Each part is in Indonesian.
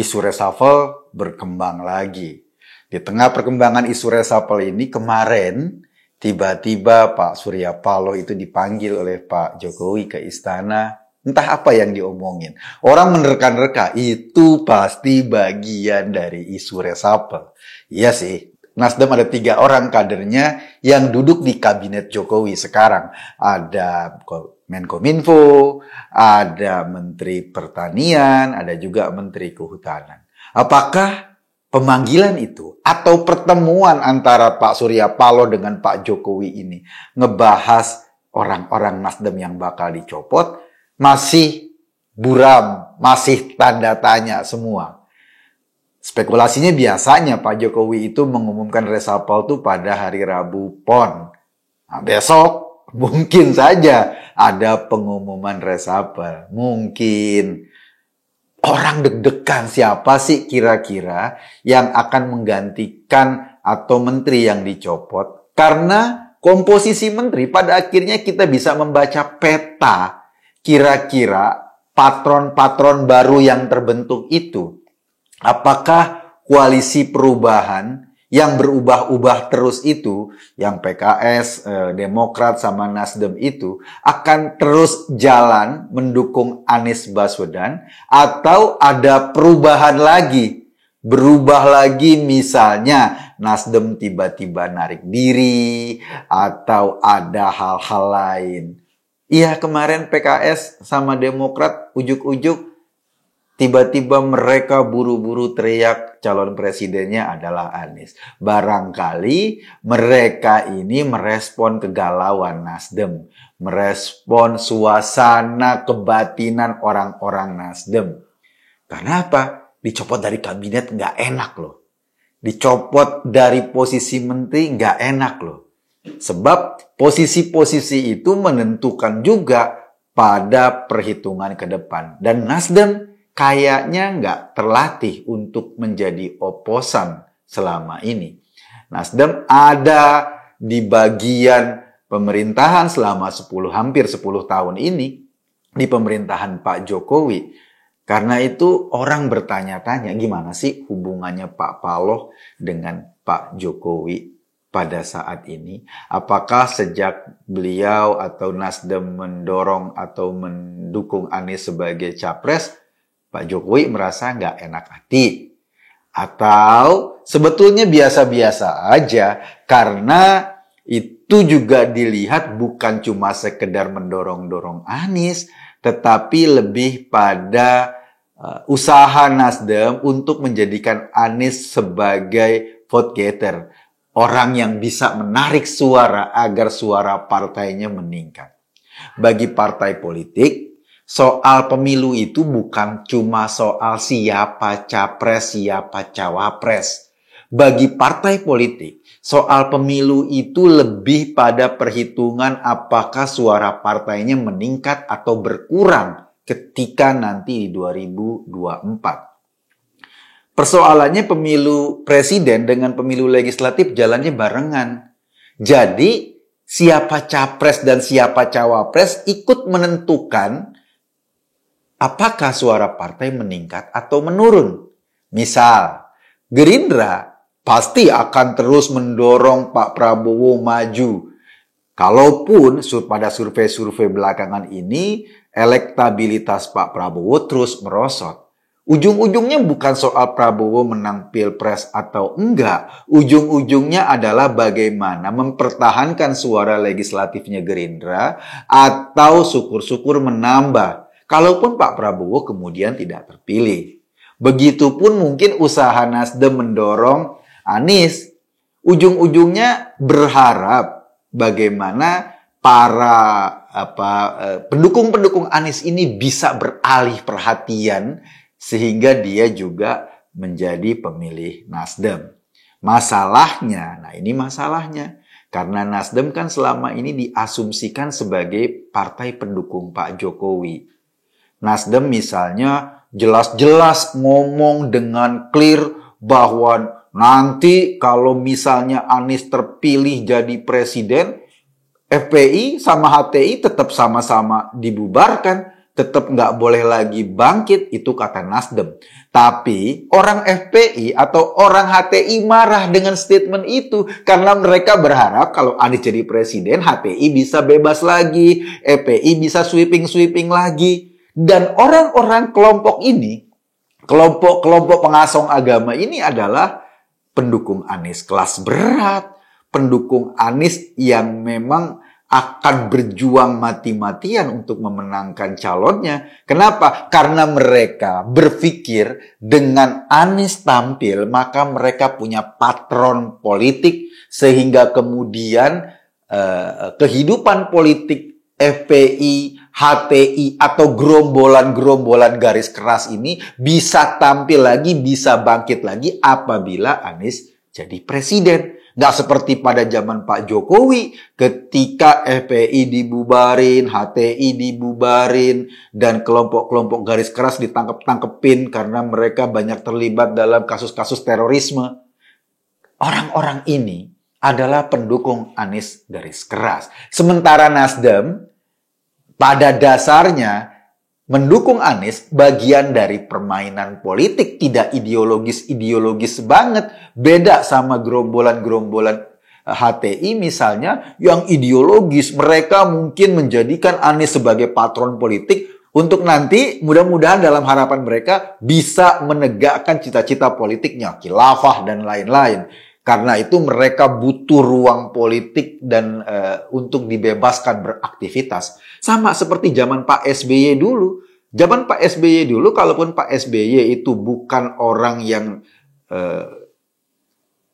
isu reshuffle berkembang lagi. Di tengah perkembangan isu reshuffle ini kemarin, tiba-tiba Pak Surya Paloh itu dipanggil oleh Pak Jokowi ke istana. Entah apa yang diomongin. Orang menerka-nerka, itu pasti bagian dari isu reshuffle. Iya sih, Nasdem ada 3 orang kadernya yang duduk di kabinet Jokowi sekarang. Ada Menkominfo, ada Menteri Pertanian, ada juga Menteri Kehutanan. Apakah pemanggilan itu atau pertemuan antara Pak Surya Paloh dengan Pak Jokowi ini ngebahas orang-orang Nasdem yang bakal dicopot? Masih buram, masih tanda tanya semua. Spekulasinya biasanya Pak Jokowi itu mengumumkan reshuffle itu pada hari Rabu PON. Nah, besok mungkin saja ada pengumuman reshuffle. Mungkin orang deg-degan siapa sih kira-kira yang akan menggantikan atau menteri yang dicopot. Karena komposisi menteri pada akhirnya kita bisa membaca peta kira-kira patron-patron baru yang terbentuk itu. Apakah koalisi perubahan yang berubah-ubah terus itu, yang PKS, Demokrat, sama Nasdem itu, akan terus jalan mendukung Anies Baswedan, atau ada perubahan lagi? Berubah lagi misalnya Nasdem tiba-tiba narik diri, atau ada hal-hal lain. Iya, kemarin PKS sama Demokrat ujuk-ujuk tiba-tiba mereka buru-buru teriak calon presidennya adalah Anies. Barangkali mereka ini merespon kegalauan Nasdem, merespon suasana kebatinan orang-orang Nasdem. Karena apa? Dicopot dari kabinet nggak enak loh. Dicopot dari posisi menteri nggak enak loh. Sebab posisi-posisi itu menentukan juga pada perhitungan ke depan. Dan Nasdem kayaknya nggak terlatih untuk menjadi oposan selama ini. Nasdem ada di bagian pemerintahan selama hampir 10 tahun ini, di pemerintahan Pak Jokowi. Karena itu orang bertanya-tanya gimana sih hubungannya Pak Paloh dengan Pak Jokowi pada saat ini. Apakah sejak beliau atau Nasdem mendorong atau mendukung Anies sebagai capres, Pak Jokowi merasa nggak enak hati? Atau sebetulnya biasa-biasa aja karena itu juga dilihat bukan cuma sekedar mendorong-dorong Anies, tetapi lebih pada usaha Nasdem untuk menjadikan Anies sebagai vote getter. Orang yang bisa menarik suara agar suara partainya meningkat. Bagi partai politik, soal pemilu itu bukan cuma soal siapa capres, siapa cawapres. Bagi partai politik, soal pemilu itu lebih pada perhitungan apakah suara partainya meningkat atau berkurang ketika nanti di 2024. Persoalannya pemilu presiden dengan pemilu legislatif jalannya barengan. Jadi, siapa capres dan siapa cawapres ikut menentukan apakah suara partai meningkat atau menurun. Misal, Gerindra pasti akan terus mendorong Pak Prabowo maju. Kalaupun pada survei-survei belakangan ini, elektabilitas Pak Prabowo terus merosot. Ujung-ujungnya bukan soal Prabowo menang Pilpres atau enggak. Ujung-ujungnya adalah bagaimana mempertahankan suara legislatifnya Gerindra atau syukur-syukur menambah. Kalaupun Pak Prabowo kemudian tidak terpilih. Begitupun mungkin usaha Nasdem mendorong Anies. Ujung-ujungnya berharap bagaimana para pendukung-pendukung Anies ini bisa beralih perhatian sehingga dia juga menjadi pemilih Nasdem. Masalahnya, ini masalahnya. Karena Nasdem kan selama ini diasumsikan sebagai partai pendukung Pak Jokowi. Nasdem misalnya jelas-jelas ngomong dengan clear bahwa nanti kalau misalnya Anies terpilih jadi presiden, FPI sama HTI tetap sama-sama dibubarkan. Tetap nggak boleh lagi bangkit, itu kata Nasdem. Tapi orang FPI atau orang HTI marah dengan statement itu karena mereka berharap kalau Anies jadi presiden, HTI bisa bebas lagi, FPI bisa sweeping-sweeping lagi. Dan orang-orang kelompok ini, kelompok pengasong agama ini adalah pendukung Anies kelas berat, pendukung Anies yang memang akan berjuang mati-matian untuk memenangkan calonnya. Kenapa? Karena mereka berpikir dengan Anies tampil, maka mereka punya patron politik, sehingga kemudian kehidupan politik FPI, HTI, atau gerombolan-gerombolan garis keras ini bisa tampil lagi, bisa bangkit lagi apabila Anies jadi presiden. Nggak seperti pada zaman Pak Jokowi, ketika FPI dibubarin, HTI dibubarin, dan kelompok-kelompok garis keras ditangkep-tangkepin karena mereka banyak terlibat dalam kasus-kasus terorisme. Orang-orang ini adalah pendukung Anies garis keras. Sementara Nasdem, pada dasarnya, mendukung Anies bagian dari permainan politik, tidak ideologis banget. Beda sama gerombolan-gerombolan HTI misalnya yang ideologis. Mereka mungkin menjadikan Anies sebagai patron politik untuk nanti mudah-mudahan dalam harapan mereka bisa menegakkan cita-cita politiknya, khilafah dan lain-lain. Karena itu mereka butuh ruang politik dan untuk dibebaskan beraktivitas. Sama seperti zaman Pak SBY dulu. Zaman Pak SBY dulu, kalaupun Pak SBY itu bukan orang yang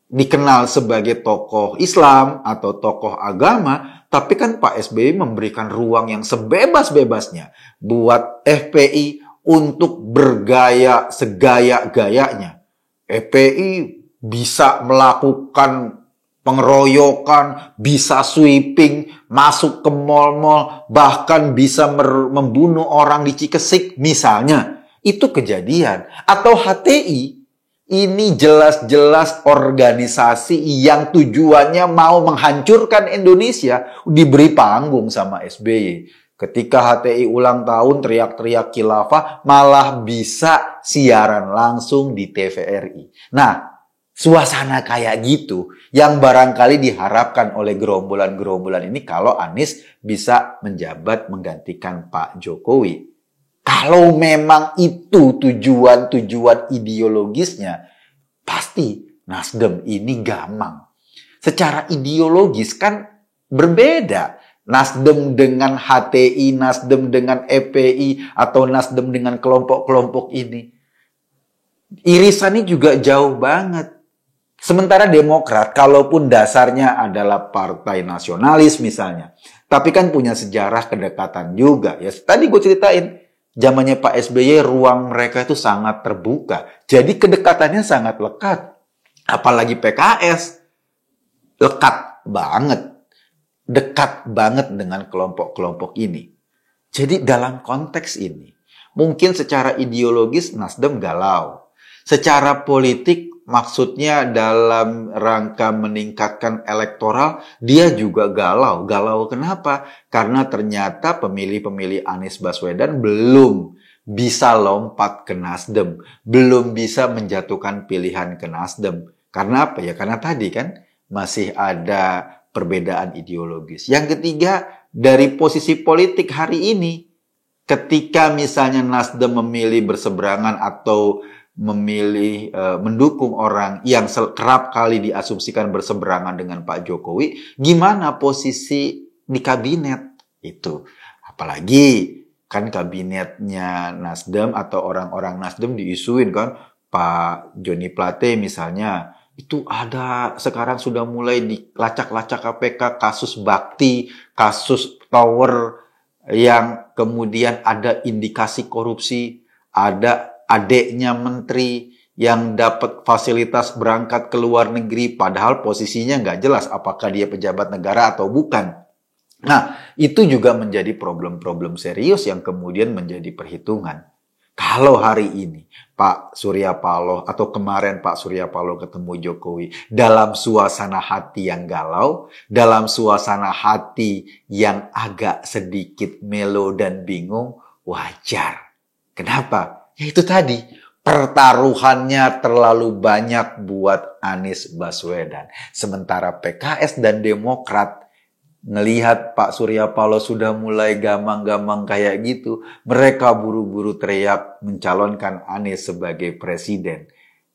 dikenal sebagai tokoh Islam atau tokoh agama, tapi kan Pak SBY memberikan ruang yang sebebas-bebasnya buat FPI untuk bergaya segaya-gayanya. FPI bisa melakukan pengeroyokan, bisa sweeping, masuk ke mal-mal, bahkan bisa membunuh orang di Cikesik misalnya. Itu kejadian. Atau HTI, ini jelas-jelas organisasi yang tujuannya mau menghancurkan Indonesia, diberi panggung sama SBY. Ketika HTI ulang tahun teriak-teriak khilafah, malah bisa siaran langsung di TVRI. Nah, suasana kayak gitu yang barangkali diharapkan oleh gerombolan-gerombolan ini kalau Anies bisa menjabat menggantikan Pak Jokowi. Kalau memang itu tujuan-tujuan ideologisnya, pasti Nasdem ini gamang. Secara ideologis kan berbeda. Nasdem dengan HTI, Nasdem dengan FPI, atau Nasdem dengan kelompok-kelompok ini. Irisannya juga jauh banget. Sementara Demokrat, kalaupun dasarnya adalah partai nasionalis misalnya, tapi kan punya sejarah kedekatan juga. Ya, tadi gue ceritain, zamannya Pak SBY, ruang mereka itu sangat terbuka. Jadi kedekatannya sangat lekat. Apalagi PKS, lekat banget. Dekat banget dengan kelompok-kelompok ini. Jadi dalam konteks ini, mungkin secara ideologis Nasdem galau. Secara politik, maksudnya dalam rangka meningkatkan elektoral, dia juga galau. Galau kenapa? Karena ternyata pemilih-pemilih Anies Baswedan belum bisa lompat ke Nasdem. Belum bisa menjatuhkan pilihan ke Nasdem. Karena apa ya? Karena tadi kan masih ada perbedaan ideologis. Yang ketiga, dari posisi politik hari ini, ketika misalnya Nasdem memilih berseberangan atau memilih mendukung orang yang kerap kali diasumsikan berseberangan dengan Pak Jokowi, gimana posisi di kabinet itu? Apalagi kan kabinetnya Nasdem atau orang-orang Nasdem diisuin kan, Pak Joni Plate misalnya, itu ada sekarang sudah mulai dilacak-lacak KPK kasus bakti, kasus tower yang kemudian ada indikasi korupsi, ada adeknya menteri yang dapat fasilitas berangkat ke luar negeri, padahal posisinya nggak jelas apakah dia pejabat negara atau bukan. Nah, itu juga menjadi problem-problem serius yang kemudian menjadi perhitungan. Kalau hari ini Pak Surya Paloh atau kemarin Pak Surya Paloh ketemu Jokowi dalam suasana hati yang galau, dalam suasana hati yang agak sedikit melo dan bingung, wajar. Kenapa? Ya itu tadi, pertaruhannya terlalu banyak buat Anies Baswedan. Sementara PKS dan Demokrat ngelihat Pak Surya Paloh sudah mulai gamang-gamang kayak gitu, mereka buru-buru teriak mencalonkan Anies sebagai presiden.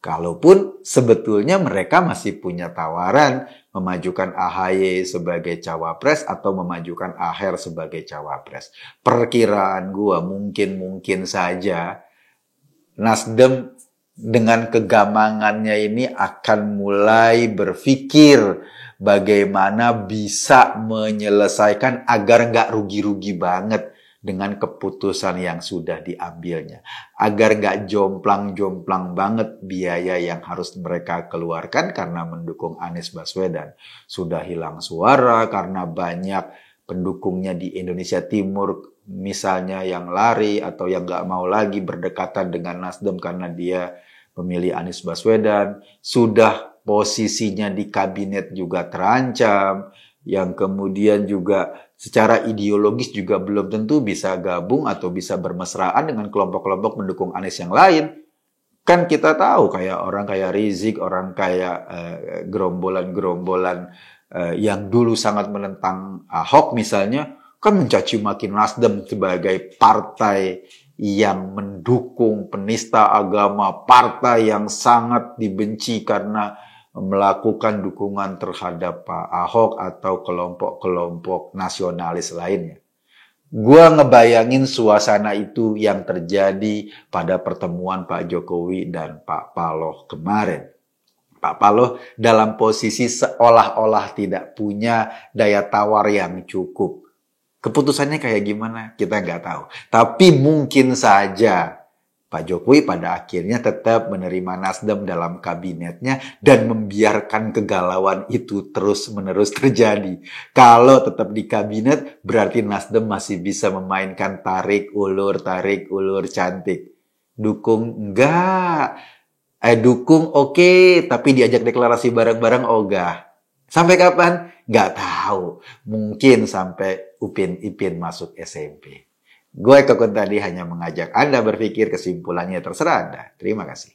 Kalaupun sebetulnya mereka masih punya tawaran memajukan AHY sebagai cawapres atau memajukan Aher sebagai cawapres. Perkiraan gua mungkin saja Nasdem dengan kegamangannya ini akan mulai berpikir bagaimana bisa menyelesaikan agar nggak rugi-rugi banget dengan keputusan yang sudah diambilnya. Agar nggak jomplang-jomplang banget biaya yang harus mereka keluarkan karena mendukung Anies Baswedan. Sudah hilang suara karena banyak pendukungnya di Indonesia Timur misalnya yang lari atau yang nggak mau lagi berdekatan dengan Nasdem karena dia memilih Anies Baswedan. Sudah posisinya di kabinet juga terancam, yang kemudian juga secara ideologis juga belum tentu bisa gabung atau bisa bermesraan dengan kelompok-kelompok mendukung Anies yang lain. Kan kita tahu kayak orang kayak Rizik, orang kayak gerombolan-gerombolan yang dulu sangat menentang Ahok misalnya, kan mencaci maki Nasdem sebagai partai yang mendukung penista agama, partai yang sangat dibenci karena melakukan dukungan terhadap Pak Ahok atau kelompok-kelompok nasionalis lainnya. Gua ngebayangin suasana itu yang terjadi pada pertemuan Pak Jokowi dan Pak Paloh kemarin. Pak Paloh dalam posisi seolah-olah tidak punya daya tawar yang cukup. Keputusannya kayak gimana? Kita nggak tahu. Tapi mungkin saja Pak Jokowi pada akhirnya tetap menerima Nasdem dalam kabinetnya dan membiarkan kegalauan itu terus-menerus terjadi. Kalau tetap di kabinet, berarti Nasdem masih bisa memainkan tarik ulur cantik. Dukung enggak. Dukung oke, tapi diajak deklarasi bareng-bareng ogah. Sampai kapan? Nggak tahu. Mungkin sampai Upin Ipin masuk SMP. Gue Kokon tadi hanya mengajak Anda berpikir, kesimpulannya terserah Anda. Terima kasih.